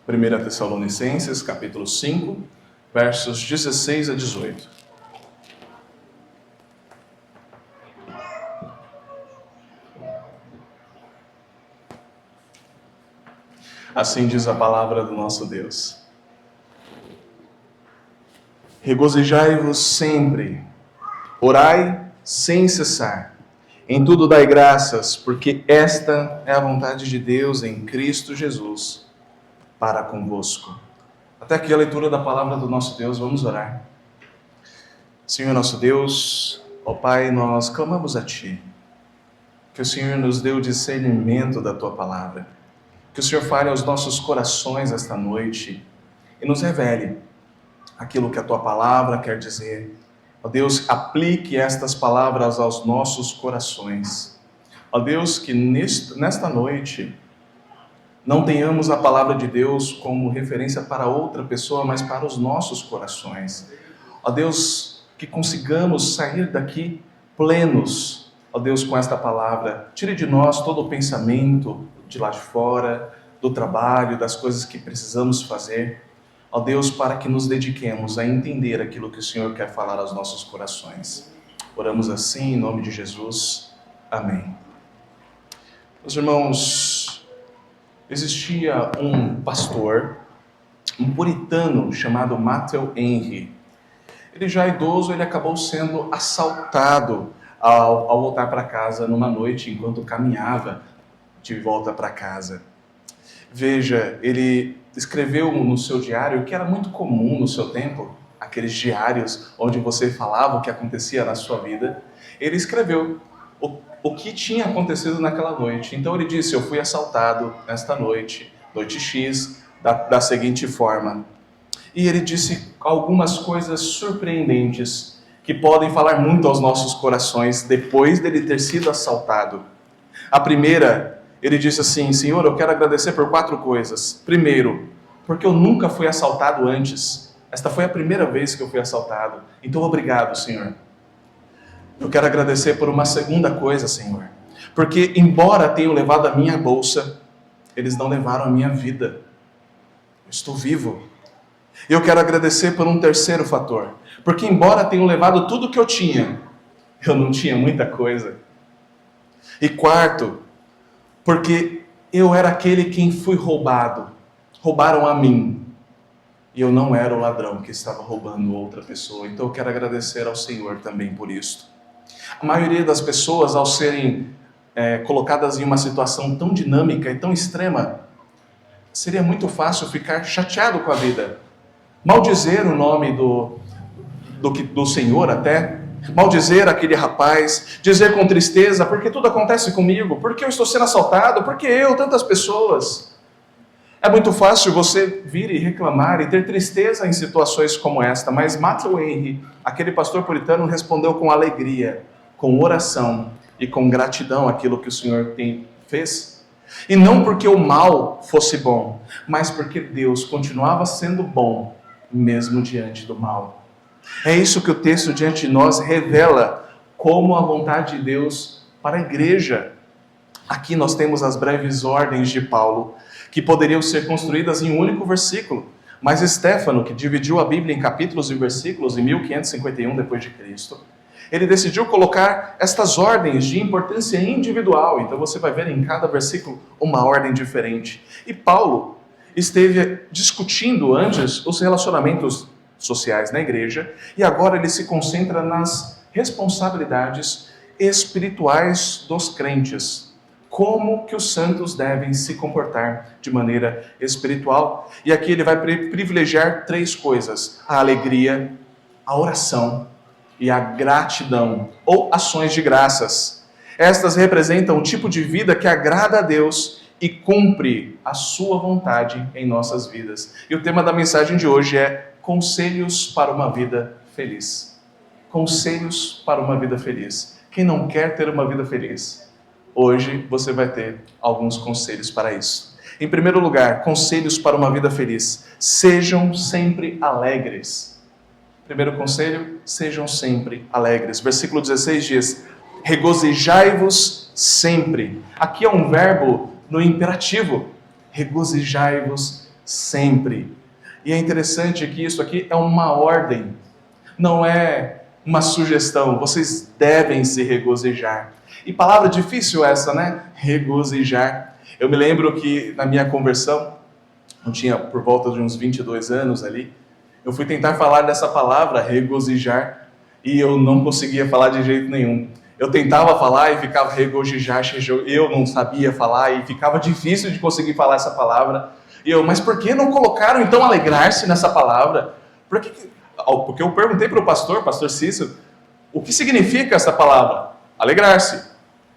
1 Tessalonicenses, capítulo 5, versos 16 a 18. Assim diz a palavra do nosso Deus. Regozijai-vos sempre, orai sem cessar. Em tudo dai graças, porque esta é a vontade de Deus em Cristo Jesus para convosco. Até aqui a leitura da palavra do nosso Deus, vamos orar. Senhor nosso Deus, ó Pai, nós clamamos a Ti, que o Senhor nos dê o discernimento da Tua palavra, que o Senhor fale aos nossos corações esta noite e nos revele aquilo que a Tua palavra quer dizer. Ó Deus, aplique estas palavras aos nossos corações. Ó Deus, que nesta noite não tenhamos a palavra de Deus como referência para outra pessoa, mas para os nossos corações. Ó Deus, que consigamos sair daqui plenos, ó Deus, com esta palavra. Tire de nós todo o pensamento de lá de fora, do trabalho, das coisas que precisamos fazer. Ó Deus, para que nos dediquemos a entender aquilo que o Senhor quer falar aos nossos corações. Oramos assim, em nome de Jesus. Amém. Meus irmãos, existia um pastor, um puritano chamado Matthew Henry. Ele já idoso, ele acabou sendo assaltado ao voltar para casa numa noite, enquanto caminhava de volta para casa. Veja, ele escreveu no seu diário, que era muito comum no seu tempo, aqueles diários onde você falava o que acontecia na sua vida. Ele escreveu o que tinha acontecido naquela noite. Então ele disse: eu fui assaltado nesta noite, noite X, da seguinte forma. E ele disse algumas coisas surpreendentes que podem falar muito aos nossos corações depois dele ter sido assaltado. A primeira, ele disse assim: Senhor, eu quero agradecer por 4 coisas. Primeiro, porque eu nunca fui assaltado antes. Esta foi a primeira vez que eu fui assaltado. Então, obrigado, Senhor. Eu quero agradecer por uma segunda coisa, Senhor. Porque, embora tenham levado a minha bolsa, eles não levaram a minha vida. Eu estou vivo. Eu quero agradecer por um terceiro fator. Porque, embora tenham levado tudo que eu tinha, eu não tinha muita coisa. E quarto, porque eu era aquele quem fui roubado. Roubaram a mim. E eu não era o ladrão que estava roubando outra pessoa. Então eu quero agradecer ao Senhor também por isso. A maioria das pessoas, ao serem colocadas em uma situação tão dinâmica e tão extrema, seria muito fácil ficar chateado com a vida. Maldizer o nome do Senhor até. Maldizer aquele rapaz, dizer com tristeza: porque tudo acontece comigo, porque eu estou sendo assaltado, porque eu, tantas pessoas. É muito fácil você vir e reclamar e ter tristeza em situações como esta, mas Matthew Henry, aquele pastor puritano, respondeu com alegria, com oração e com gratidão àquilo que o Senhor fez. E não porque o mal fosse bom, mas porque Deus continuava sendo bom, mesmo diante do mal. É isso que o texto diante de nós revela como a vontade de Deus para a igreja. Aqui nós temos as breves ordens de Paulo, que poderiam ser construídas em um único versículo. Mas Estéfano, que dividiu a Bíblia em capítulos e versículos em 1551 d.C., ele decidiu colocar estas ordens de importância individual. Então você vai ver em cada versículo uma ordem diferente. E Paulo esteve discutindo antes os relacionamentos sociais na igreja, e agora ele se concentra nas responsabilidades espirituais dos crentes. Como que os santos devem se comportar de maneira espiritual. E aqui ele vai privilegiar 3 coisas: a alegria, a oração e a gratidão, ou ações de graças. Estas representam um tipo de vida que agrada a Deus e cumpre a sua vontade em nossas vidas. E o tema da mensagem de hoje é conselhos para uma vida feliz. Conselhos para uma vida feliz. Quem não quer ter uma vida feliz? Hoje você vai ter alguns conselhos para isso. Em primeiro lugar, conselhos para uma vida feliz. Sejam sempre alegres. Primeiro conselho, sejam sempre alegres. Versículo 16 diz: regozijai-vos sempre. Aqui é um verbo no imperativo. Regozijai-vos sempre. E é interessante que isso aqui é uma ordem, não é uma sugestão. Vocês devem se regozijar. E palavra difícil essa, né? Regozijar. Eu me lembro que na minha conversão, eu tinha por volta de uns 22 anos ali, eu fui tentar falar dessa palavra, regozijar, e eu não conseguia falar de jeito nenhum. Eu tentava falar e ficava regozijar, eu não sabia falar e ficava difícil de conseguir falar essa palavra. E eu, mas por que não colocaram então alegrar-se nessa palavra? Porque eu perguntei para o pastor Cícero, o que significa essa palavra? Alegrar-se.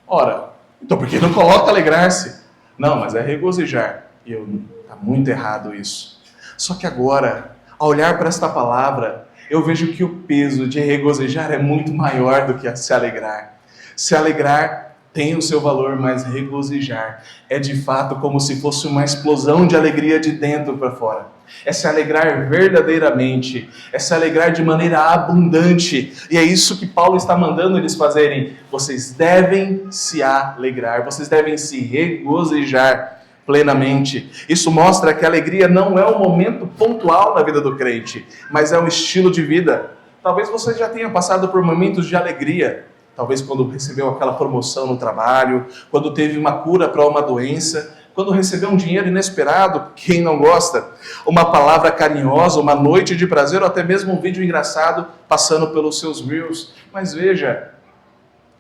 Ora, então por que não coloca alegrar-se? Não, mas é regozijar. E eu, está muito errado isso. Só que agora, ao olhar para esta palavra, eu vejo que o peso de regozijar é muito maior do que se alegrar. Se alegrar tem o seu valor, mas regozijar é de fato como se fosse uma explosão de alegria de dentro para fora. É se alegrar verdadeiramente, é se alegrar de maneira abundante. E é isso que Paulo está mandando eles fazerem. Vocês devem se alegrar, vocês devem se regozijar plenamente. Isso mostra que a alegria não é um momento pontual na vida do crente, mas é um estilo de vida. Talvez você já tenha passado por momentos de alegria. Talvez quando recebeu aquela promoção no trabalho, quando teve uma cura para uma doença, quando recebeu um dinheiro inesperado, quem não gosta? Uma palavra carinhosa, uma noite de prazer, ou até mesmo um vídeo engraçado passando pelos seus reels. Mas veja,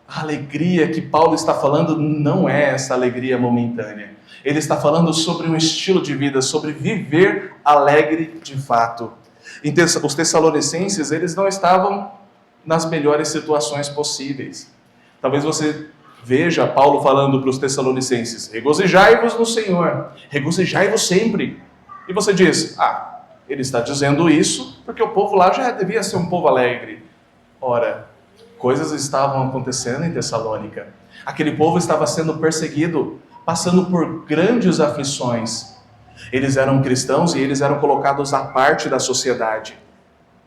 a alegria que Paulo está falando não é essa alegria momentânea. Ele está falando sobre um estilo de vida, sobre viver alegre de fato. Os Tessalonicenses, eles não estavam nas melhores situações possíveis. Talvez você veja Paulo falando para os Tessalonicenses, regozijai-vos no Senhor, regozijai-vos sempre. E você diz, ele está dizendo isso porque o povo lá já devia ser um povo alegre. Ora, coisas estavam acontecendo em Tessalônica. Aquele povo estava sendo perseguido, passando por grandes aflições. Eles eram cristãos e eles eram colocados à parte da sociedade.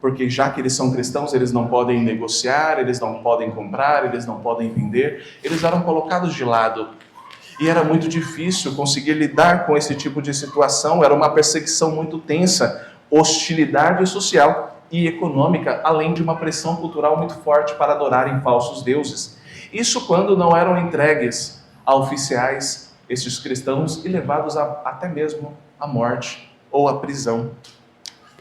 Porque já que eles são cristãos, eles não podem negociar, eles não podem comprar, eles não podem vender. Eles eram colocados de lado. E era muito difícil conseguir lidar com esse tipo de situação. Era uma perseguição muito tensa, hostilidade social e econômica, além de uma pressão cultural muito forte para adorarem falsos deuses. Isso quando não eram entregues a oficiais, esses cristãos, e levados até mesmo à morte ou à prisão.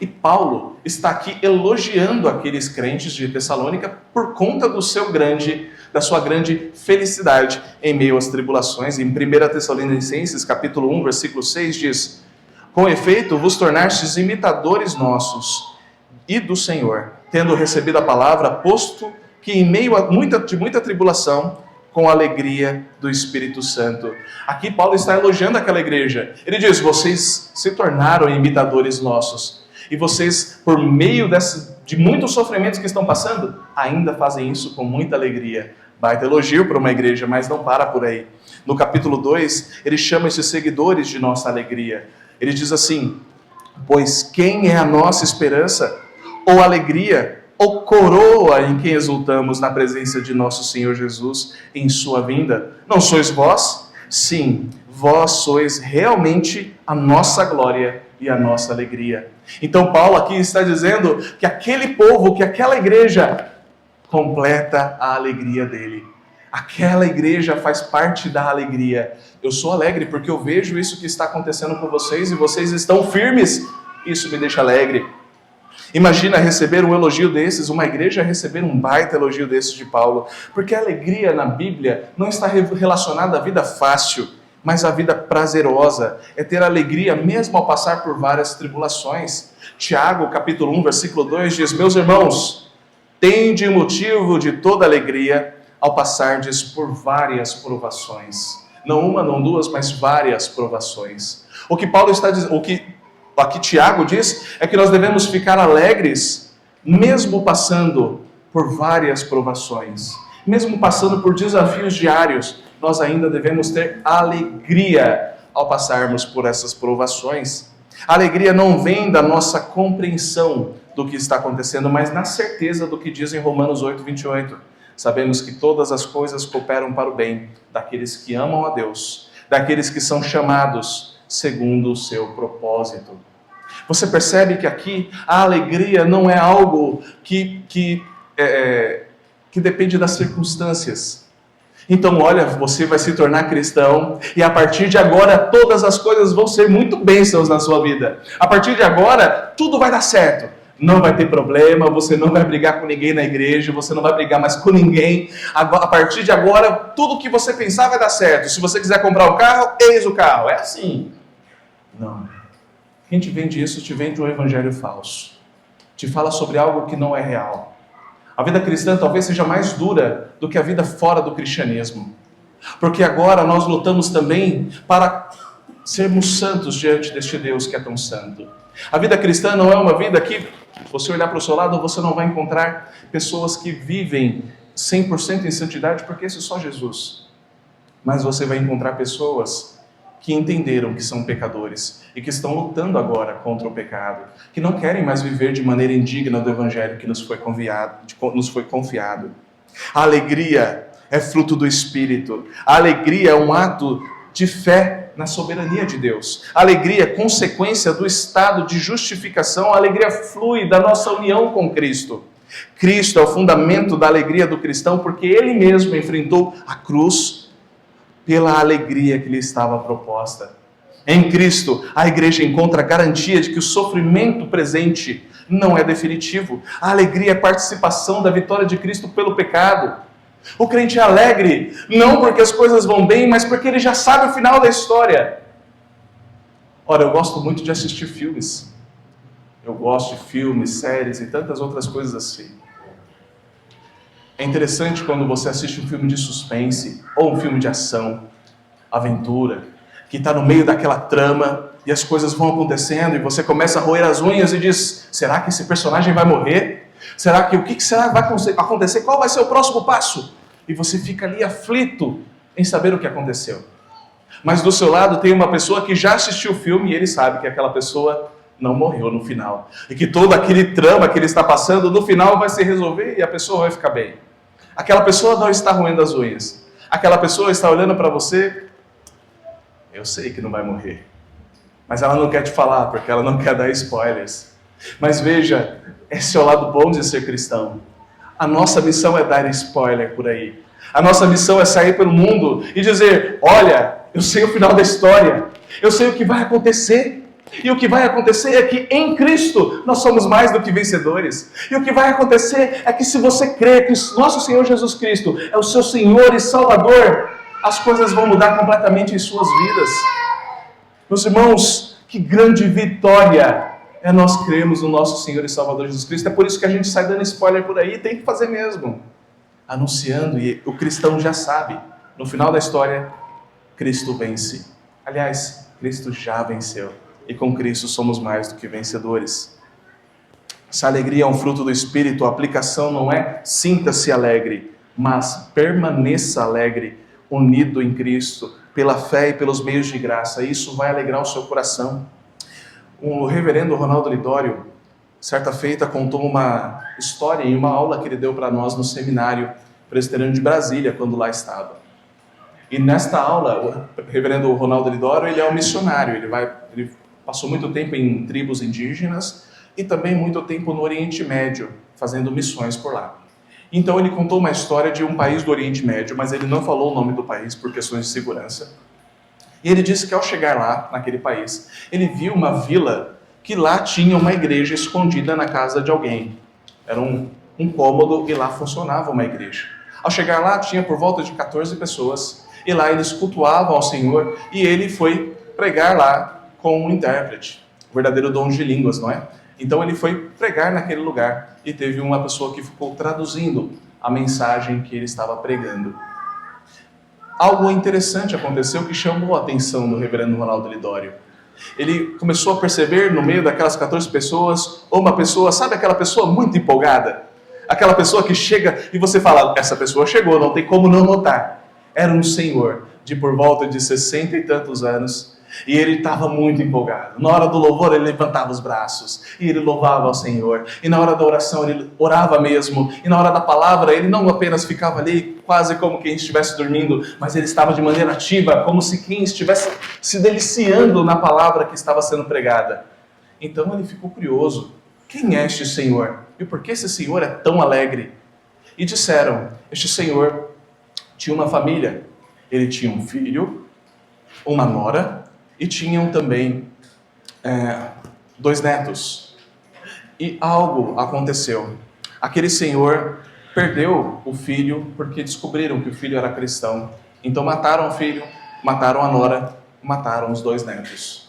E Paulo está aqui elogiando aqueles crentes de Tessalônica por conta da sua grande felicidade em meio às tribulações. Em 1 Tessalonicenses, capítulo 1, versículo 6, diz: com efeito, vos tornastes imitadores nossos e do Senhor, tendo recebido a palavra, posto que em meio a muita tribulação, com a alegria do Espírito Santo. Aqui Paulo está elogiando aquela igreja. Ele diz, vocês se tornaram imitadores nossos. E vocês, por meio de muitos sofrimentos que estão passando, ainda fazem isso com muita alegria. Baita elogio para uma igreja, mas não para por aí. No capítulo 2, ele chama esses seguidores de nossa alegria. Ele diz assim, pois quem é a nossa esperança, ou alegria, ou coroa em quem exultamos na presença de nosso Senhor Jesus em sua vinda? Não sois vós? Sim, vós sois realmente a nossa glória e a nossa alegria. Então Paulo aqui está dizendo que aquele povo, que aquela igreja completa a alegria dele. Aquela igreja faz parte da alegria. Eu sou alegre porque eu vejo isso que está acontecendo com vocês e vocês estão firmes. Isso me deixa alegre. Imagina receber um elogio desses, uma igreja receber um baita elogio desses de Paulo. Porque a alegria na Bíblia não está relacionada à vida fácil, mas a vida prazerosa é ter alegria mesmo ao passar por várias tribulações. Tiago, capítulo 1, versículo 2 diz, meus irmãos, tende motivo de toda alegria ao passardes por várias provações. Não uma, não duas, mas várias provações. O que Paulo está dizendo, aqui Tiago diz, é que nós devemos ficar alegres mesmo passando por várias provações. Mesmo passando por desafios diários, nós ainda devemos ter alegria ao passarmos por essas provações. A alegria não vem da nossa compreensão do que está acontecendo, mas na certeza do que diz em Romanos 8, 28. Sabemos que todas as coisas cooperam para o bem daqueles que amam a Deus, daqueles que são chamados segundo o seu propósito. Você percebe que aqui a alegria não é algo que depende das circunstâncias. Então, olha, você vai se tornar cristão e a partir de agora todas as coisas vão ser muito bênçãos na sua vida. A partir de agora tudo vai dar certo. Não vai ter problema, você não vai brigar com ninguém na igreja, você não vai brigar mais com ninguém. A partir de agora, tudo que você pensar vai dar certo. Se você quiser comprar um carro, eis o carro. É assim. Não. Quem te vende isso, te vende um evangelho falso. Te fala sobre algo que não é real. A vida cristã talvez seja mais dura do que a vida fora do cristianismo. Porque agora nós lutamos também para sermos santos diante deste Deus que é tão santo. A vida cristã não é uma vida que, você olhar para o seu lado, você não vai encontrar pessoas que vivem 100% em santidade, porque esse é só Jesus. Mas você vai encontrar pessoas que entenderam que são pecadores e que estão lutando agora contra o pecado, que não querem mais viver de maneira indigna do evangelho que nos foi confiado. A alegria é fruto do Espírito. A alegria é um ato de fé na soberania de Deus. A alegria é consequência do estado de justificação. A alegria flui da nossa união com Cristo. Cristo é o fundamento da alegria do cristão, porque Ele mesmo enfrentou a cruz pela alegria que lhe estava proposta. Em Cristo, a igreja encontra a garantia de que o sofrimento presente não é definitivo. A alegria é participação da vitória de Cristo pelo pecado. O crente é alegre, não porque as coisas vão bem, mas porque ele já sabe o final da história. Ora, eu gosto muito de assistir filmes. Eu gosto de filmes, séries e tantas outras coisas assim. É interessante quando você assiste um filme de suspense, ou um filme de ação, aventura, que está no meio daquela trama, e as coisas vão acontecendo, e você começa a roer as unhas e diz, será que esse personagem vai morrer? O que será que vai acontecer? Qual vai ser o próximo passo? E você fica ali aflito em saber o que aconteceu. Mas do seu lado tem uma pessoa que já assistiu o filme e ele sabe que aquela pessoa não morreu no final. E que todo aquele trama que ele está passando, no final vai se resolver e a pessoa vai ficar bem. Aquela pessoa não está roendo as unhas. Aquela pessoa está olhando para você, eu sei que não vai morrer. Mas ela não quer te falar, porque ela não quer dar spoilers. Mas veja, esse é o lado bom de ser cristão. A nossa missão é dar spoiler por aí. A nossa missão é sair pelo mundo e dizer, olha, eu sei o final da história. Eu sei o que vai acontecer. E o que vai acontecer é que em Cristo nós somos mais do que vencedores. E o que vai acontecer é que se você crê que nosso Senhor Jesus Cristo é o seu Senhor e Salvador, as coisas vão mudar completamente em suas vidas. Meus irmãos, que grande vitória é nós cremos no nosso Senhor e Salvador Jesus Cristo. É por isso que a gente sai dando spoiler por aí, tem que fazer mesmo. Anunciando, e o cristão já sabe, no final da história, Cristo vence. Aliás, Cristo já venceu. E com Cristo somos mais do que vencedores. Essa alegria é um fruto do Espírito. A aplicação não é sinta-se alegre, mas permaneça alegre, unido em Cristo, pela fé e pelos meios de graça. Isso vai alegrar o seu coração. O reverendo Ronaldo Lidório, certa feita, contou uma história em uma aula que ele deu para nós no seminário presbiteriano de Brasília, quando lá estava. E nesta aula, o reverendo Ronaldo Lidório, ele é um missionário. Ele passou muito tempo em tribos indígenas e também muito tempo no Oriente Médio, fazendo missões por lá. Então ele contou uma história de um país do Oriente Médio, mas ele não falou o nome do país por questões de segurança. E ele disse que ao chegar lá, naquele país, ele viu uma vila que lá tinha uma igreja escondida na casa de alguém. Era um cômodo e lá funcionava uma igreja. Ao chegar lá, tinha por volta de 14 pessoas, e lá eles cultuavam ao Senhor, e ele foi pregar lá com um intérprete, o verdadeiro dom de línguas, não é? Então ele foi pregar naquele lugar, e teve uma pessoa que ficou traduzindo a mensagem que ele estava pregando. Algo interessante aconteceu que chamou a atenção do reverendo Ronaldo Lidório. Ele começou a perceber no meio daquelas 14 pessoas, uma pessoa, sabe aquela pessoa muito empolgada? Aquela pessoa que chega e você fala, essa pessoa chegou, não tem como não notar. Era um senhor de por volta de 60 e tantos anos, E ele estava muito empolgado. Na hora do louvor ele levantava os braços e ele louvava ao Senhor. E na hora da oração ele orava mesmo. E na hora da palavra ele não apenas ficava ali quase como quem estivesse dormindo, mas ele estava de maneira ativa, como se quem estivesse se deliciando na palavra que estava sendo pregada. Então ele ficou curioso. Quem é este Senhor? E por que esse Senhor é tão alegre? E disseram, este Senhor tinha uma família. Ele tinha um filho, uma nora, e tinham também 2 netos. E algo aconteceu. Aquele senhor perdeu o filho porque descobriram que o filho era cristão. Então mataram o filho, mataram a nora, mataram os 2 netos.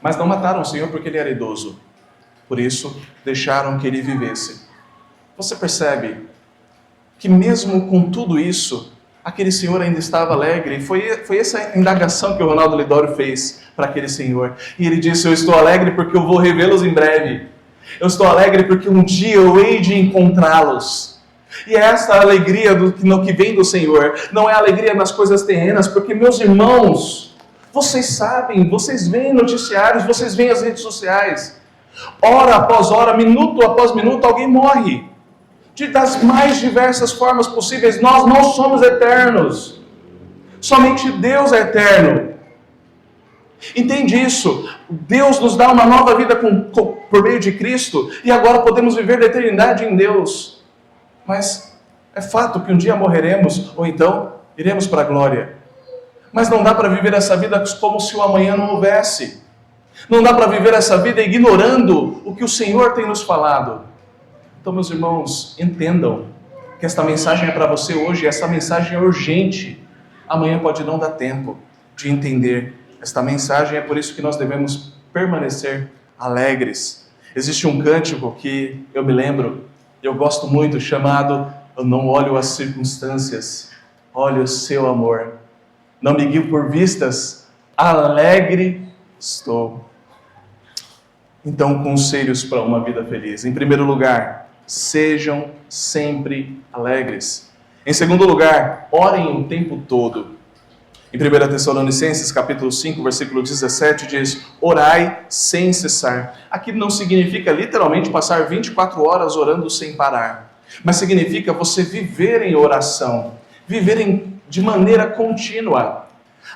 Mas não mataram o senhor porque ele era idoso. Por isso, deixaram que ele vivesse. Você percebe que mesmo com tudo isso, aquele senhor ainda estava alegre. Foi essa indagação que o Ronaldo Lidório fez para aquele senhor. E ele disse, eu estou alegre porque eu vou revê-los em breve. Eu estou alegre porque um dia eu hei de encontrá-los. E é essa alegria no que vem do Senhor. Não é alegria nas coisas terrenas, porque meus irmãos, vocês sabem, vocês veem noticiários, vocês veem as redes sociais. Hora após hora, minuto após minuto, alguém morre. Das mais diversas formas possíveis. Nós não somos eternos. Somente Deus é eterno. Entende isso? Deus nos dá uma nova vida por meio de Cristo e agora podemos viver da eternidade em Deus. Mas é fato que um dia morreremos ou então iremos para a glória. Mas não dá para viver essa vida como se o amanhã não houvesse. Não dá para viver essa vida ignorando o que o Senhor tem nos falado. Então, meus irmãos, entendam que esta mensagem é para você hoje, essa mensagem é urgente. Amanhã pode não dar tempo de entender esta mensagem, é por isso que nós devemos permanecer alegres. Existe um cântico que eu me lembro, eu gosto muito, chamado Eu não olho as circunstâncias, olho o seu amor. Não me guio por vistas, alegre estou. Então, conselhos para uma vida feliz. Em primeiro lugar, sejam sempre alegres. Em segundo lugar, orem o tempo todo. Em 1 Tessalonicenses, capítulo 5, versículo 17, diz, orai sem cessar. Aqui não significa literalmente passar 24 horas orando sem parar, mas significa você viver em oração, viver de maneira contínua.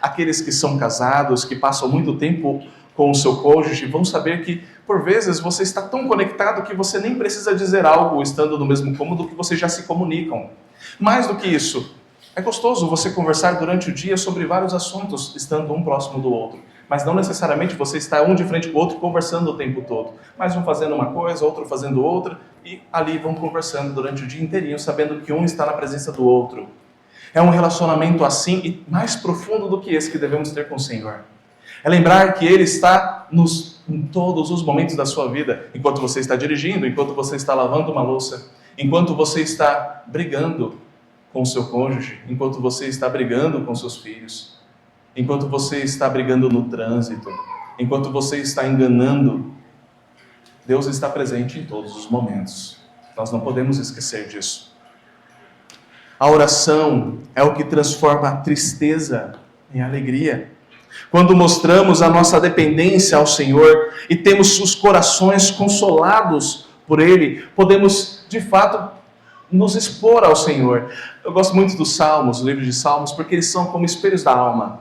Aqueles que são casados, que passam muito tempo com o seu cônjuge, vão saber que, por vezes, você está tão conectado que você nem precisa dizer algo estando no mesmo cômodo, que vocês já se comunicam. Mais do que isso, é gostoso você conversar durante o dia sobre vários assuntos, estando um próximo do outro. Mas não necessariamente você está um de frente para o outro conversando o tempo todo. Mais um fazendo uma coisa, outro fazendo outra, e ali vão conversando durante o dia inteirinho, sabendo que um está na presença do outro. É um relacionamento assim e mais profundo do que esse que devemos ter com o Senhor. É lembrar que Ele está em todos os momentos da sua vida, enquanto você está dirigindo, enquanto você está lavando uma louça, enquanto você está brigando com o seu cônjuge, enquanto você está brigando com seus filhos, enquanto você está brigando no trânsito, enquanto você está enganando, Deus está presente em todos os momentos. Nós não podemos esquecer disso. A oração é o que transforma a tristeza em alegria. Quando mostramos a nossa dependência ao Senhor e temos os corações consolados por Ele, podemos, de fato, nos expor ao Senhor. Eu gosto muito dos Salmos, o livro de Salmos, porque eles são como espelhos da alma.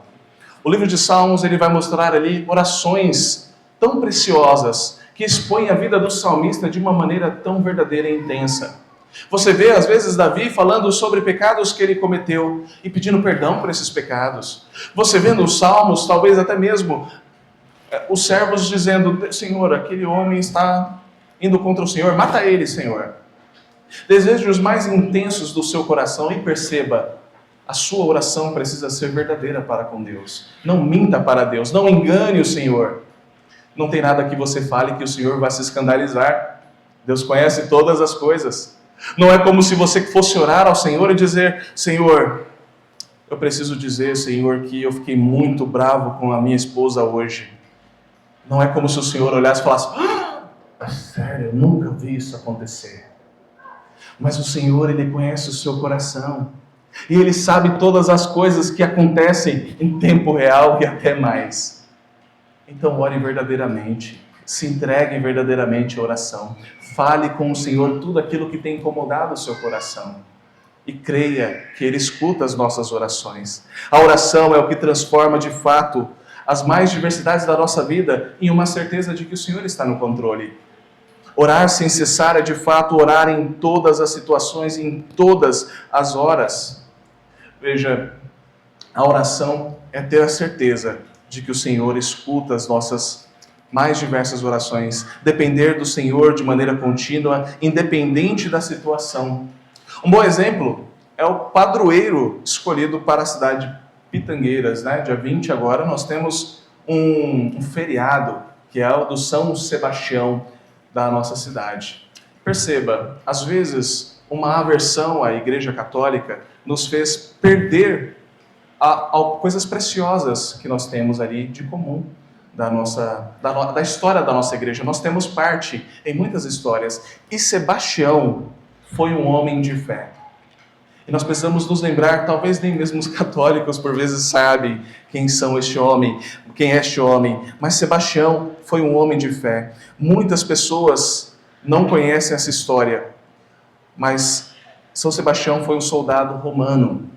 O livro de Salmos, ele vai mostrar ali orações tão preciosas que expõem a vida do salmista de uma maneira tão verdadeira e intensa. Você vê, às vezes, Davi falando sobre pecados que ele cometeu e pedindo perdão por esses pecados. Você vê nos Salmos, talvez até mesmo, os servos dizendo, Senhor, aquele homem está indo contra o Senhor, mata ele, Senhor. Deseje os mais intensos do seu coração e perceba, a sua oração precisa ser verdadeira para com Deus. Não minta para Deus, não engane o Senhor. Não tem nada que você fale que o Senhor vai se escandalizar. Deus conhece todas as coisas. Não é como se você fosse orar ao Senhor e dizer, Senhor, eu preciso dizer, Senhor, que eu fiquei muito bravo com a minha esposa hoje. Não é como se o Senhor olhasse e falasse, sério, eu nunca vi isso acontecer. Mas o Senhor, Ele conhece o seu coração. E Ele sabe todas as coisas que acontecem em tempo real e até mais. Então ore verdadeiramente, se entregue verdadeiramente à oração, fale com o Senhor tudo aquilo que tem incomodado o seu coração e creia que Ele escuta as nossas orações. A oração é o que transforma de fato as mais diversidades da nossa vida em uma certeza de que o Senhor está no controle. Orar sem cessar é de fato orar em todas as situações, em todas as horas. Veja, a oração é ter a certeza de que o Senhor escuta as nossas mais diversas orações, depender do Senhor de maneira contínua, independente da situação. Um bom exemplo é o padroeiro escolhido para a cidade de Pitangueiras, né? Dia 20 agora nós temos um feriado, que é o do São Sebastião da nossa cidade. Perceba, às vezes uma aversão à Igreja Católica nos fez perder coisas preciosas que nós temos ali de comum da história da nossa igreja. Nós temos parte em muitas histórias. E Sebastião foi um homem de fé. E nós precisamos nos lembrar, talvez nem mesmo os católicos por vezes sabem quem é este homem, mas Sebastião foi um homem de fé. Muitas pessoas não conhecem essa história, mas São Sebastião foi um soldado romano,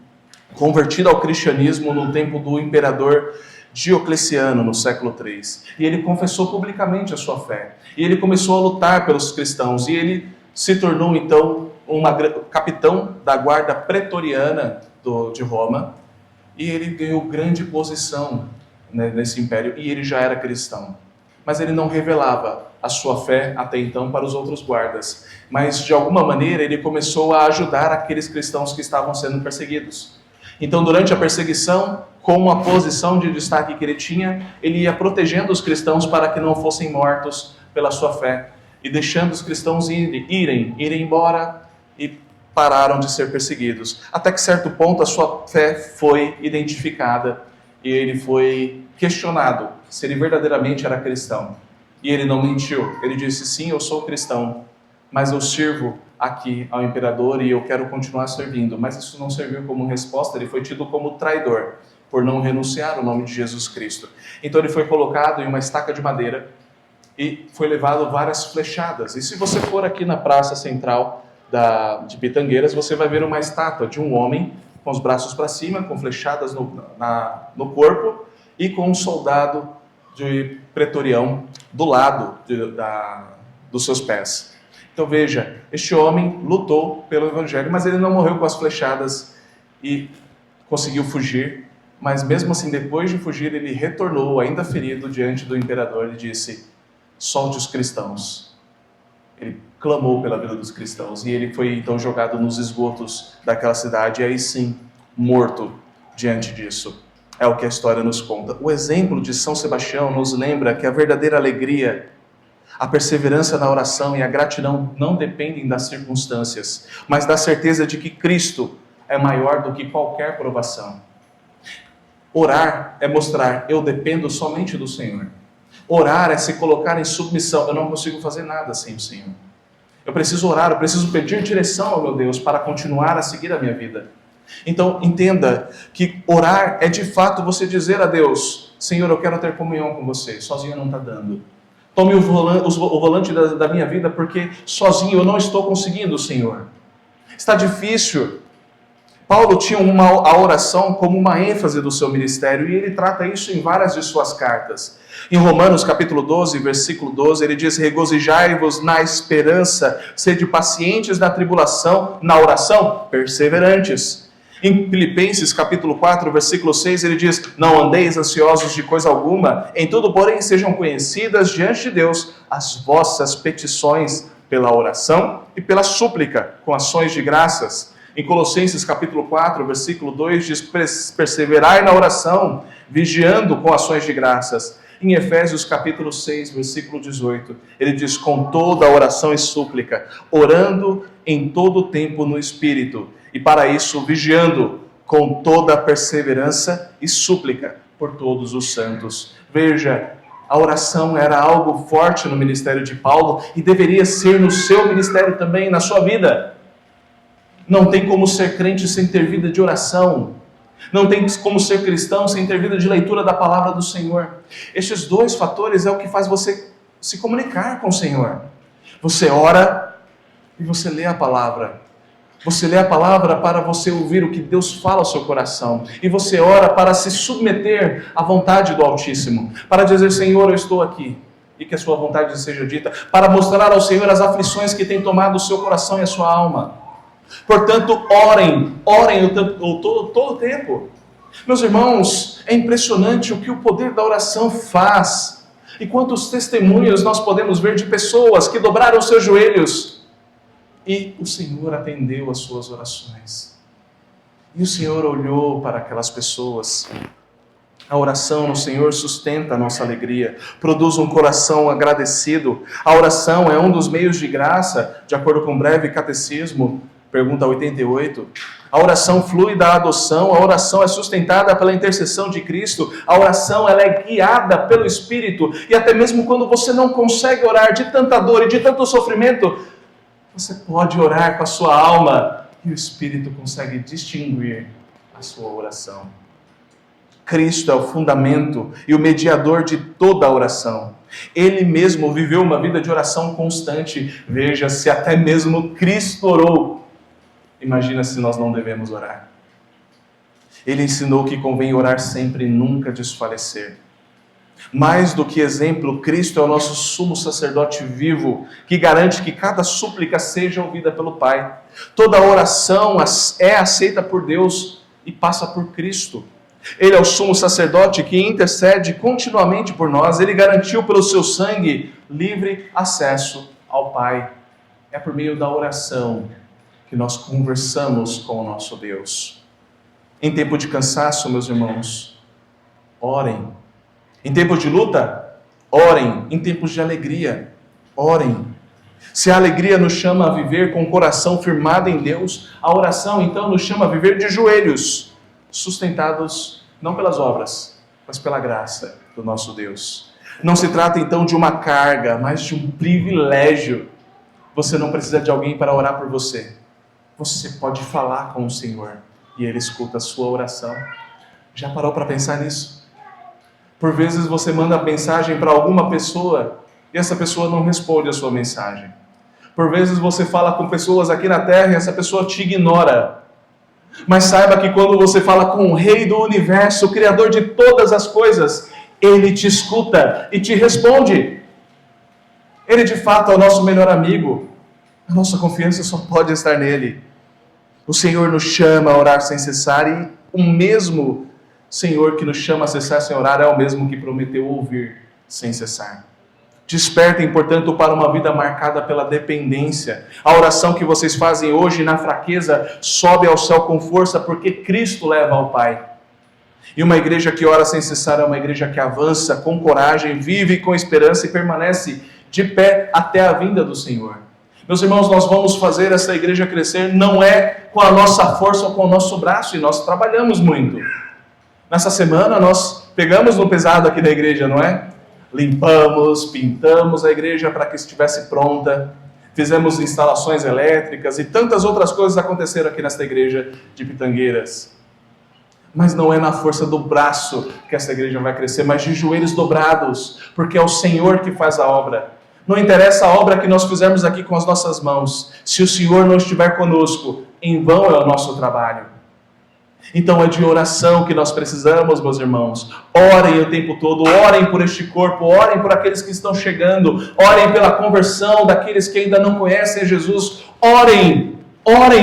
convertido ao cristianismo no tempo do imperador Diocleciano, no século III. E ele confessou publicamente a sua fé. E ele começou a lutar pelos cristãos. E ele se tornou, então, capitão da guarda pretoriana de Roma. E ele ganhou grande posição, né, nesse império. E ele já era cristão. Mas ele não revelava a sua fé até então para os outros guardas. Mas, de alguma maneira, ele começou a ajudar aqueles cristãos que estavam sendo perseguidos. Então, durante a perseguição, com a posição de destaque que ele tinha, ele ia protegendo os cristãos para que não fossem mortos pela sua fé, e deixando os cristãos irem embora, e pararam de ser perseguidos. Até que certo ponto a sua fé foi identificada, e ele foi questionado se ele verdadeiramente era cristão. E ele não mentiu, ele disse: sim, eu sou cristão, mas eu sirvo aqui ao imperador e eu quero continuar servindo. Mas isso não serviu como resposta, ele foi tido como traidor, por não renunciar ao nome de Jesus Cristo. Então ele foi colocado em uma estaca de madeira e foi levado várias flechadas. E se você for aqui na praça central de Pitangueiras, você vai ver uma estátua de um homem com os braços para cima, com flechadas no corpo, e com um soldado de pretorião do lado dos seus pés. Então veja, este homem lutou pelo Evangelho, mas ele não morreu com as flechadas e conseguiu fugir. Mas mesmo assim, depois de fugir, ele retornou, ainda ferido, diante do imperador e disse: solte os cristãos. Ele clamou pela vida dos cristãos e ele foi então jogado nos esgotos daquela cidade, e aí sim, morto diante disso. É o que a história nos conta. O exemplo de São Sebastião nos lembra que a verdadeira alegria, a perseverança na oração e a gratidão não dependem das circunstâncias, mas da certeza de que Cristo é maior do que qualquer provação. Orar é mostrar: eu dependo somente do Senhor. Orar é se colocar em submissão: eu não consigo fazer nada sem o Senhor. Eu preciso orar, eu preciso pedir direção ao meu Deus para continuar a seguir a minha vida. Então entenda que orar é de fato você dizer a Deus: Senhor, eu quero ter comunhão com você, sozinho não está dando. Tome o volante da minha vida, porque sozinho eu não estou conseguindo, Senhor. Está difícil. Paulo tinha a oração como uma ênfase do seu ministério, e ele trata isso em várias de suas cartas. Em Romanos capítulo 12, versículo 12, ele diz: regozijai-vos na esperança, sede pacientes na tribulação, na oração, perseverantes. Em Filipenses capítulo 4, versículo 6, ele diz: não andeis ansiosos de coisa alguma, em tudo, porém, sejam conhecidas diante de Deus as vossas petições pela oração e pela súplica, com ações de graças. Em Colossenses capítulo 4, versículo 2, diz: perseverai na oração, vigiando com ações de graças. Em Efésios capítulo 6, versículo 18, ele diz: com toda a oração e súplica, orando em todo o tempo no Espírito, e para isso vigiando com toda a perseverança e súplica por todos os santos. Veja, a oração era algo forte no ministério de Paulo e deveria ser no seu ministério também, na sua vida. Não tem como ser crente sem ter vida de oração. Não tem como ser cristão sem ter vida de leitura da palavra do Senhor. Estes dois fatores é o que faz você se comunicar com o Senhor. Você ora e você lê a palavra. Você lê a palavra para você ouvir o que Deus fala ao seu coração. E você ora para se submeter à vontade do Altíssimo. Para dizer, Senhor, eu estou aqui. E que a sua vontade seja dita. Para mostrar ao Senhor as aflições que têm tomado o seu coração e a sua alma. Portanto, orem todo o tempo. Meus irmãos, é impressionante o que o poder da oração faz. E quantos testemunhos nós podemos ver de pessoas que dobraram os seus joelhos e o Senhor atendeu as suas orações. E o Senhor olhou para aquelas pessoas. A oração no Senhor sustenta a nossa alegria, produz um coração agradecido. A oração é um dos meios de graça, de acordo com o breve catecismo, pergunta 88. A oração flui da adoção, a oração é sustentada pela intercessão de Cristo, a oração ela é guiada pelo Espírito, e até mesmo quando você não consegue orar de tanta dor e de tanto sofrimento, você pode orar com a sua alma, e o Espírito consegue distinguir a sua oração. Cristo é o fundamento e o mediador de toda a oração. Ele mesmo viveu uma vida de oração constante. Veja, se até mesmo Cristo orou, imagina se nós não devemos orar. Ele ensinou que convém orar sempre e nunca desfalecer. Mais do que exemplo, Cristo é o nosso sumo sacerdote vivo, que garante que cada súplica seja ouvida pelo Pai. Toda oração é aceita por Deus e passa por Cristo. Ele é o sumo sacerdote que intercede continuamente por nós. Ele garantiu pelo seu sangue livre acesso ao Pai. É por meio da oração que nós conversamos com o nosso Deus. Em tempo de cansaço, meus irmãos, orem. Em tempos de luta, orem. Em tempos de alegria, orem. Se a alegria nos chama a viver com o coração firmado em Deus, a oração então nos chama a viver de joelhos, sustentados não pelas obras, mas pela graça do nosso Deus. Não se trata então de uma carga, mas de um privilégio. Você não precisa de alguém para orar por você. Você pode falar com o Senhor e Ele escuta a sua oração. Já parou para pensar nisso? Por vezes você manda mensagem para alguma pessoa e essa pessoa não responde a sua mensagem. Por vezes você fala com pessoas aqui na terra e essa pessoa te ignora. Mas saiba que quando você fala com o Rei do Universo, o Criador de todas as coisas, Ele te escuta e te responde. Ele de fato é o nosso melhor amigo. A nossa confiança só pode estar nele. O Senhor nos chama a orar sem cessar e o mesmo Senhor que nos chama a cessar sem orar é o mesmo que prometeu ouvir sem cessar. Despertem, portanto, para uma vida marcada pela dependência. A oração que vocês fazem hoje na fraqueza sobe ao céu com força porque Cristo leva ao Pai. E uma igreja que ora sem cessar é uma igreja que avança com coragem, vive com esperança e permanece de pé até a vinda do Senhor. Meus irmãos, nós vamos fazer essa igreja crescer não é com a nossa força ou com o nosso braço, e nós trabalhamos muito. Nessa semana nós pegamos no pesado aqui da igreja, não é? Limpamos, pintamos a igreja para que estivesse pronta, fizemos instalações elétricas e tantas outras coisas aconteceram aqui nesta igreja de Pitangueiras. Mas não é na força do braço que essa igreja vai crescer, mas de joelhos dobrados, porque é o Senhor que faz a obra. Não interessa a obra que nós fizermos aqui com as nossas mãos, se o Senhor não estiver conosco, em vão é o nosso trabalho. Então é de oração que nós precisamos, meus irmãos. Orem o tempo todo, orem por este corpo, orem por aqueles que estão chegando, orem pela conversão daqueles que ainda não conhecem Jesus. Orem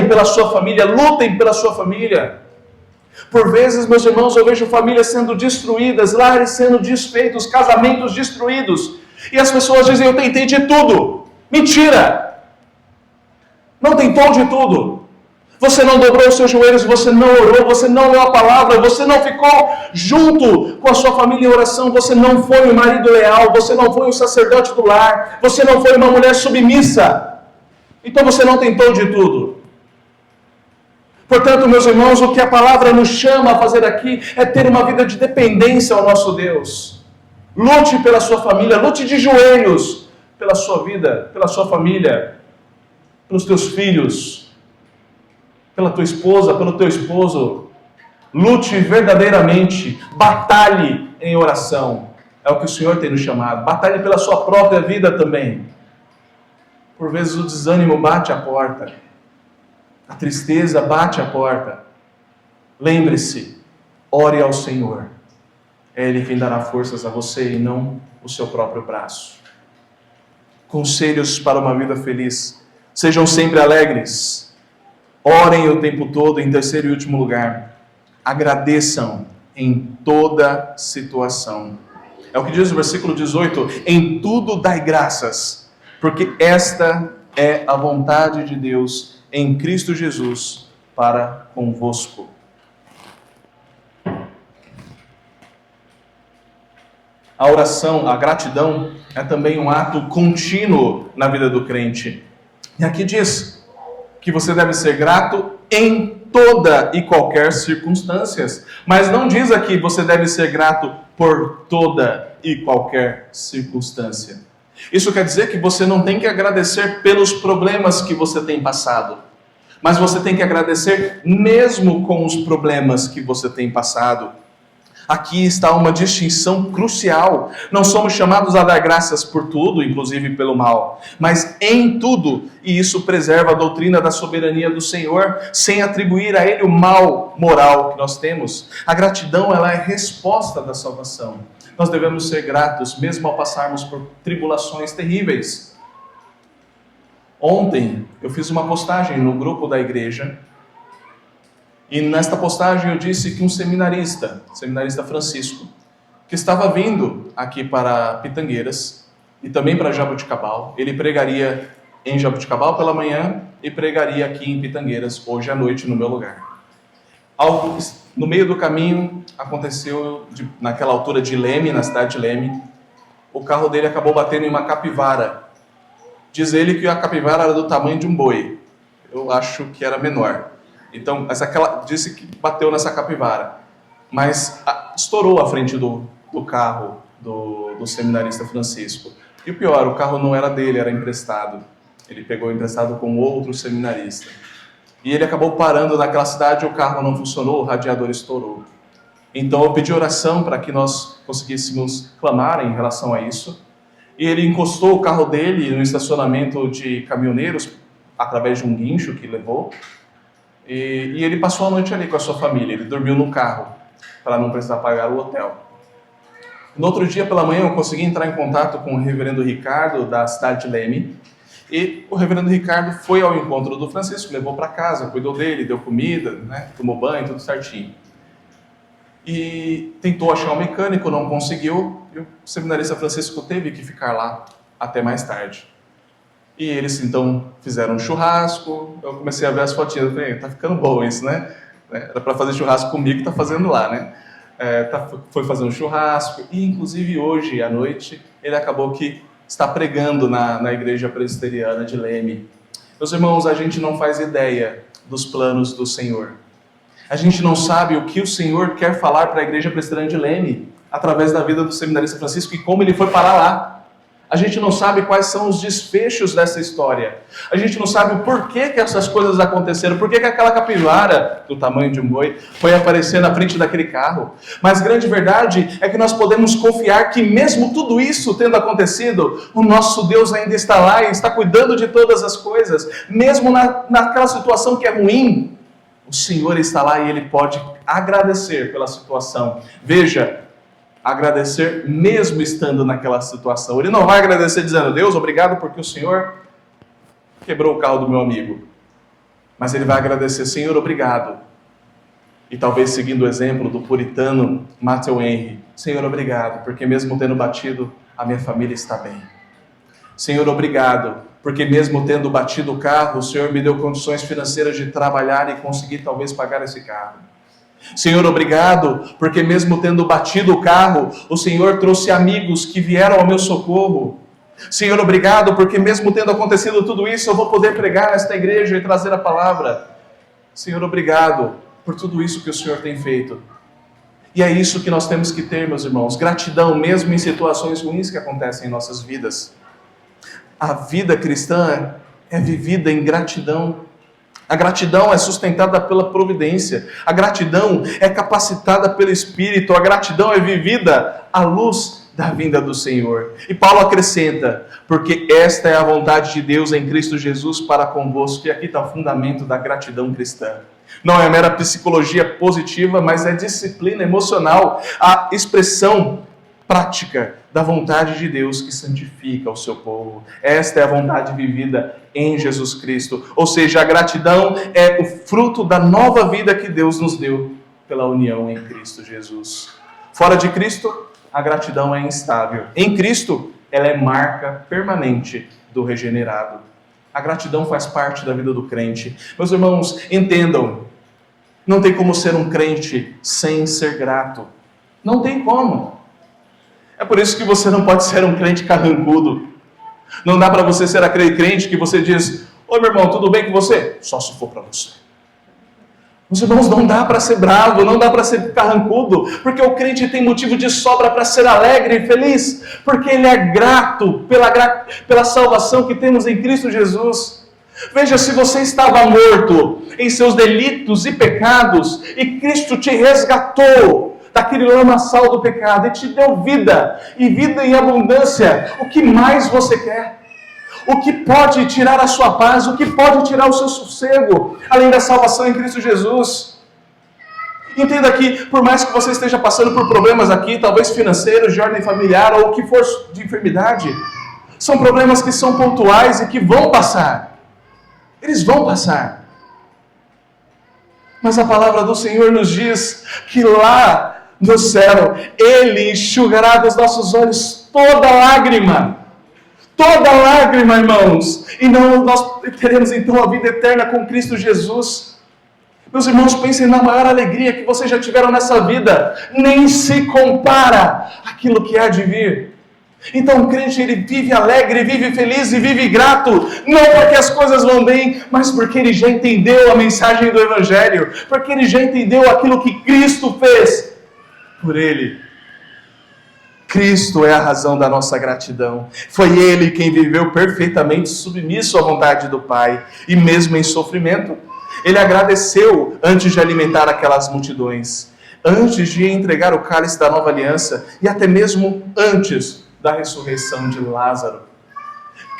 pela sua família, lutem pela sua família. Por vezes, meus irmãos, eu vejo famílias sendo destruídas, lares sendo desfeitos, casamentos destruídos. E as pessoas dizem, eu tentei de tudo. Mentira! Não tentou de tudo. Você não dobrou os seus joelhos, você não orou, você não leu a palavra, você não ficou junto com a sua família em oração, você não foi um marido leal, você não foi um sacerdote do lar, você não foi uma mulher submissa. Então você não tentou de tudo. Portanto, meus irmãos, o que a palavra nos chama a fazer aqui é ter uma vida de dependência ao nosso Deus. Lute pela sua família, lute de joelhos pela sua vida, pela sua família, pelos teus filhos, pela tua esposa, pelo teu esposo. Lute verdadeiramente, batalhe em oração. É o que o Senhor tem nos chamado. Batalhe pela sua própria vida também. Por vezes o desânimo bate a porta. A tristeza bate a porta. Lembre-se, ore ao Senhor. É Ele quem dará forças a você e não o seu próprio braço. Conselhos para uma vida feliz. Sejam sempre alegres. Orem o tempo todo. Em terceiro e último lugar, agradeçam em toda situação. É o que diz o versículo 18. Em tudo dai graças, porque esta é a vontade de Deus em Cristo Jesus para convosco. A oração, a gratidão, é também um ato contínuo na vida do crente. E aqui diz que você deve ser grato em toda e qualquer circunstância. Mas não diz aqui você deve ser grato por toda e qualquer circunstância. Isso quer dizer que você não tem que agradecer pelos problemas que você tem passado. Mas você tem que agradecer mesmo com os problemas que você tem passado. Aqui está uma distinção crucial. Não somos chamados a dar graças por tudo, inclusive pelo mal, mas em tudo. E isso preserva a doutrina da soberania do Senhor, sem atribuir a Ele o mal moral que nós temos. A gratidão, ela é resposta da salvação. Nós devemos ser gratos, mesmo ao passarmos por tribulações terríveis. Ontem, eu fiz uma postagem no grupo da igreja, e nesta postagem eu disse que um seminarista Francisco, que estava vindo aqui para Pitangueiras e também para Jaboticabal, ele pregaria em Jaboticabal pela manhã e pregaria aqui em Pitangueiras hoje à noite no meu lugar. No meio do caminho aconteceu, naquela altura de Leme, na cidade de Leme, o carro dele acabou batendo em uma capivara. Diz ele que a capivara era do tamanho de um boi. Eu acho que era menor. Então, disse que bateu nessa capivara, mas estourou a frente do carro do seminarista Francisco. E o pior, o carro não era dele, era emprestado. Ele pegou emprestado com outro seminarista. E ele acabou parando naquela cidade, o carro não funcionou, o radiador estourou. Então eu pedi oração para que nós conseguíssemos clamar em relação a isso. E ele encostou o carro dele no estacionamento de caminhoneiros, através de um guincho que levou. E ele passou a noite ali com a sua família. Ele dormiu no carro, para não precisar pagar o hotel. No outro dia pela manhã eu consegui entrar em contato com o reverendo Ricardo, da cidade de Leme. E o reverendo Ricardo foi ao encontro do Francisco, levou para casa, cuidou dele, deu comida, né, tomou banho, tudo certinho. E tentou achar um mecânico, não conseguiu. E o seminarista Francisco teve que ficar lá até mais tarde. E eles então fizeram um churrasco. Eu comecei a ver as fotinhas, eu falei, tá ficando bom isso, né? Era para fazer churrasco comigo, tá fazendo lá, né? Foi fazer um churrasco. E inclusive hoje à noite ele acabou que está pregando na igreja presbiteriana de Leme. Meus irmãos, a gente não faz ideia dos planos do Senhor. A gente não sabe o que o Senhor quer falar para a igreja presbiteriana de Leme através da vida do seminarista Francisco e como ele foi parar lá. A gente não sabe quais são os desfechos dessa história. A gente não sabe o porquê que essas coisas aconteceram. Por que aquela capivara, do tamanho de um boi, foi aparecer na frente daquele carro. Mas a grande verdade é que nós podemos confiar que mesmo tudo isso tendo acontecido, o nosso Deus ainda está lá e está cuidando de todas as coisas. Mesmo naquela situação que é ruim, o Senhor está lá e Ele pode agradecer pela situação. Veja, agradecer mesmo estando naquela situação. Ele não vai agradecer dizendo, Deus, obrigado porque o Senhor quebrou o carro do meu amigo. Mas ele vai agradecer, Senhor, obrigado. E talvez seguindo o exemplo do puritano Matthew Henry, Senhor, obrigado, porque mesmo tendo batido, a minha família está bem. Senhor, obrigado, porque mesmo tendo batido o carro, o Senhor me deu condições financeiras de trabalhar e conseguir talvez pagar esse carro. Senhor, obrigado, porque mesmo tendo batido o carro, o Senhor trouxe amigos que vieram ao meu socorro. Senhor, obrigado, porque mesmo tendo acontecido tudo isso, eu vou poder pregar nesta igreja e trazer a palavra. Senhor, obrigado por tudo isso que o Senhor tem feito. E é isso que nós temos que ter, meus irmãos, gratidão mesmo em situações ruins que acontecem em nossas vidas. A vida cristã é vivida em gratidão. A gratidão é sustentada pela providência. A gratidão é capacitada pelo Espírito. A gratidão é vivida à luz da vinda do Senhor. E Paulo acrescenta, porque esta é a vontade de Deus em Cristo Jesus para convosco. E aqui está o fundamento da gratidão cristã. Não é mera psicologia positiva, mas é disciplina emocional, a expressão prática da vontade de Deus que santifica o seu povo. Esta é a vontade vivida em Jesus Cristo. Ou seja, a gratidão é o fruto da nova vida que Deus nos deu pela união em Cristo Jesus. Fora de Cristo, a gratidão é instável. Em Cristo, ela é marca permanente do regenerado. A gratidão faz parte da vida do crente. Meus irmãos, entendam, não tem como ser um crente sem ser grato. Não tem como. É por isso que você não pode ser um crente carrancudo. Não dá para você ser aquele crente que você diz: oi meu irmão, tudo bem com você? Só se for para você. Meus irmãos, não dá para ser bravo, não dá para ser carrancudo, porque o crente tem motivo de sobra para ser alegre e feliz, porque ele é grato pela salvação que temos em Cristo Jesus. Veja, se você estava morto em seus delitos e pecados, e Cristo te resgatou daquele lamaçal do pecado, e te deu vida, e vida em abundância, o que mais você quer? O que pode tirar a sua paz? O que pode tirar o seu sossego? Além da salvação em Cristo Jesus. Entenda que, por mais que você esteja passando por problemas aqui, talvez financeiros, de ordem familiar, ou o que for de enfermidade, são problemas que são pontuais e que vão passar. Eles vão passar. Mas a palavra do Senhor nos diz que lá no céu, Ele enxugará dos nossos olhos toda lágrima. Toda lágrima, irmãos. E nós teremos então a vida eterna com Cristo Jesus. Meus irmãos, pensem na maior alegria que vocês já tiveram nessa vida. Nem se compara àquilo que há de vir. Então o crente, ele vive alegre, vive feliz e vive grato. Não porque as coisas vão bem, mas porque ele já entendeu a mensagem do Evangelho. Porque ele já entendeu aquilo que Cristo fez por ele. Cristo é a razão da nossa gratidão. Foi Ele quem viveu perfeitamente submisso à vontade do Pai. E mesmo em sofrimento, Ele agradeceu antes de alimentar aquelas multidões. Antes de entregar o cálice da nova aliança. E até mesmo antes da ressurreição de Lázaro.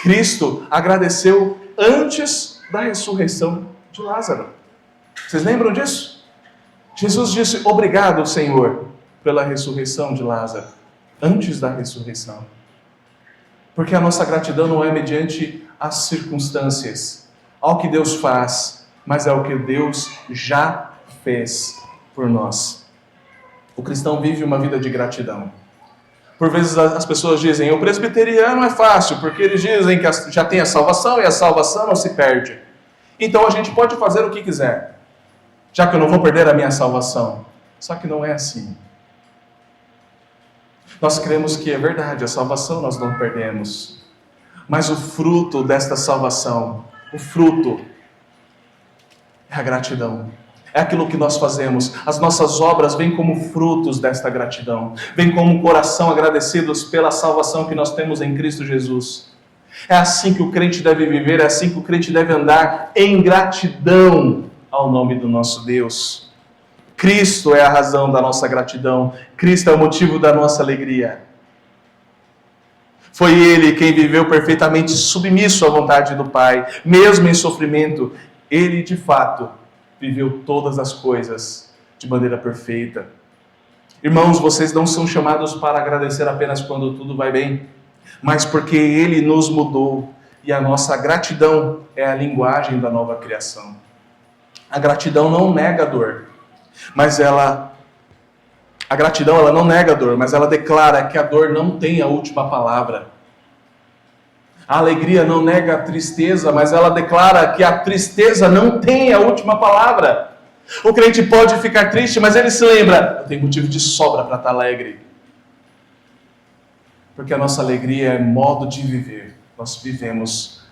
Cristo agradeceu antes da ressurreição de Lázaro. Vocês lembram disso? Jesus disse: obrigado, Senhor, pela ressurreição de Lázaro. Antes da ressurreição. Porque a nossa gratidão não é mediante as circunstâncias, ao que Deus faz, mas é o que Deus já fez por nós. O cristão vive uma vida de gratidão. Por vezes as pessoas dizem: o presbiteriano é fácil, porque eles dizem que já tem a salvação e a salvação não se perde. Então a gente pode fazer o que quiser, já que eu não vou perder a minha salvação. Só que não é assim. Nós cremos que é verdade, a salvação nós não perdemos. Mas o fruto desta salvação, o fruto, é a gratidão. É aquilo que nós fazemos. As nossas obras vêm como frutos desta gratidão. Vêm como um coração agradecidos pela salvação que nós temos em Cristo Jesus. É assim que o crente deve viver, é assim que o crente deve andar em gratidão ao nome do nosso Deus. Cristo é a razão da nossa gratidão. Cristo é o motivo da nossa alegria. Foi Ele quem viveu perfeitamente submisso à vontade do Pai. Mesmo em sofrimento, Ele de fato viveu todas as coisas de maneira perfeita. Irmãos, vocês não são chamados para agradecer apenas quando tudo vai bem, mas porque Ele nos mudou e a nossa gratidão é a linguagem da nova criação. A gratidão não nega a dor. A gratidão ela não nega a dor, mas ela declara que a dor não tem a última palavra. A alegria não nega a tristeza, mas ela declara que a tristeza não tem a última palavra. O crente pode ficar triste, mas ele se lembra: eu tenho motivo de sobra para estar alegre. Porque a nossa alegria é modo de viver. Nós vivemos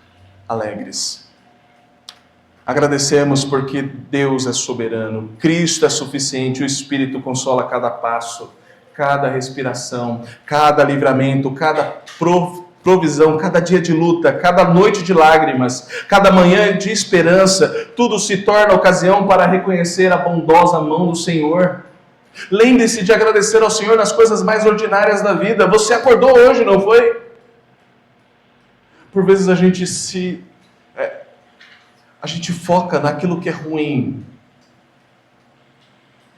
alegres. Agradecemos porque Deus é soberano, Cristo é suficiente, o Espírito consola cada passo, cada respiração, cada livramento, cada provisão, cada dia de luta, cada noite de lágrimas, cada manhã de esperança, tudo se torna ocasião para reconhecer a bondosa mão do Senhor. Lembre-se de agradecer ao Senhor nas coisas mais ordinárias da vida. Você acordou hoje, não foi? Por vezes a gente foca naquilo que é ruim.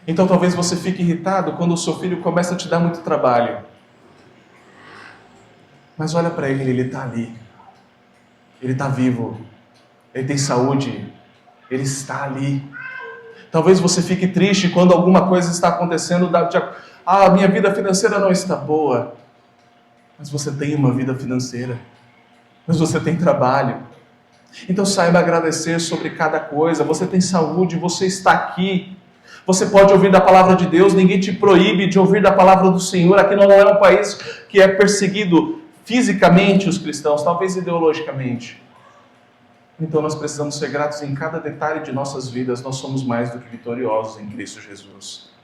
Então talvez você fique irritado quando o seu filho começa a te dar muito trabalho. Mas olha para ele está ali. Ele está vivo. Ele tem saúde. Ele está ali. Talvez você fique triste quando alguma coisa está acontecendo. Minha vida financeira não está boa. Mas você tem uma vida financeira. Mas você tem trabalho. Então saiba agradecer sobre cada coisa. Você tem saúde, você está aqui. Você pode ouvir da palavra de Deus, ninguém te proíbe de ouvir da palavra do Senhor. Aqui não é um país que é perseguido fisicamente os cristãos, talvez ideologicamente. Então nós precisamos ser gratos em cada detalhe de nossas vidas. Nós somos mais do que vitoriosos em Cristo Jesus.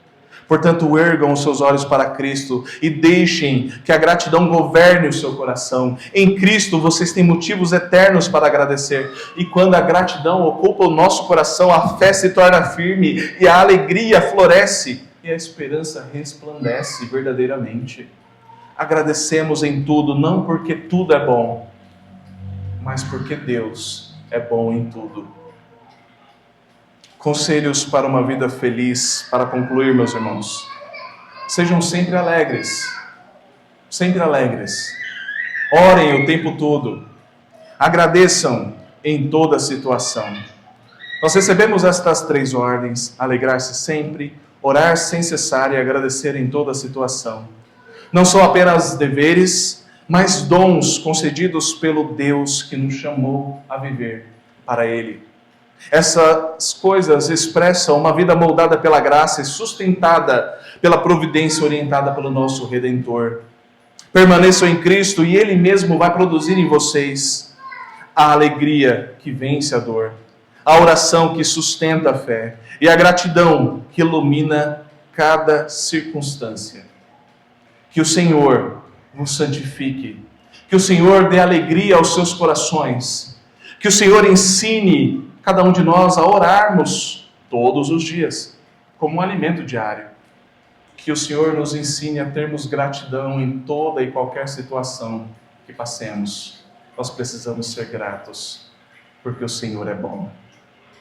Portanto, ergam os seus olhos para Cristo e deixem que a gratidão governe o seu coração. Em Cristo vocês têm motivos eternos para agradecer. E quando a gratidão ocupa o nosso coração, a fé se torna firme e a alegria floresce e a esperança resplandece verdadeiramente. Agradecemos em tudo, não porque tudo é bom, mas porque Deus é bom em tudo. Conselhos para uma vida feliz, para concluir, meus irmãos. Sejam sempre alegres. Sempre alegres. Orem o tempo todo. Agradeçam em toda situação. Nós recebemos estas 3 ordens: alegrar-se sempre, orar sem cessar e agradecer em toda situação. Não são apenas deveres, mas dons concedidos pelo Deus que nos chamou a viver para Ele. Essas coisas expressam uma vida moldada pela graça e sustentada pela providência orientada pelo nosso Redentor. Permaneçam em Cristo e Ele mesmo vai produzir em vocês a alegria que vence a dor, a oração que sustenta a fé e a gratidão que ilumina cada circunstância. Que o Senhor vos santifique, que o Senhor dê alegria aos seus corações, que o Senhor ensine cada um de nós a orarmos todos os dias, como um alimento diário. Que o Senhor nos ensine a termos gratidão em toda e qualquer situação que passemos. Nós precisamos ser gratos, porque o Senhor é bom.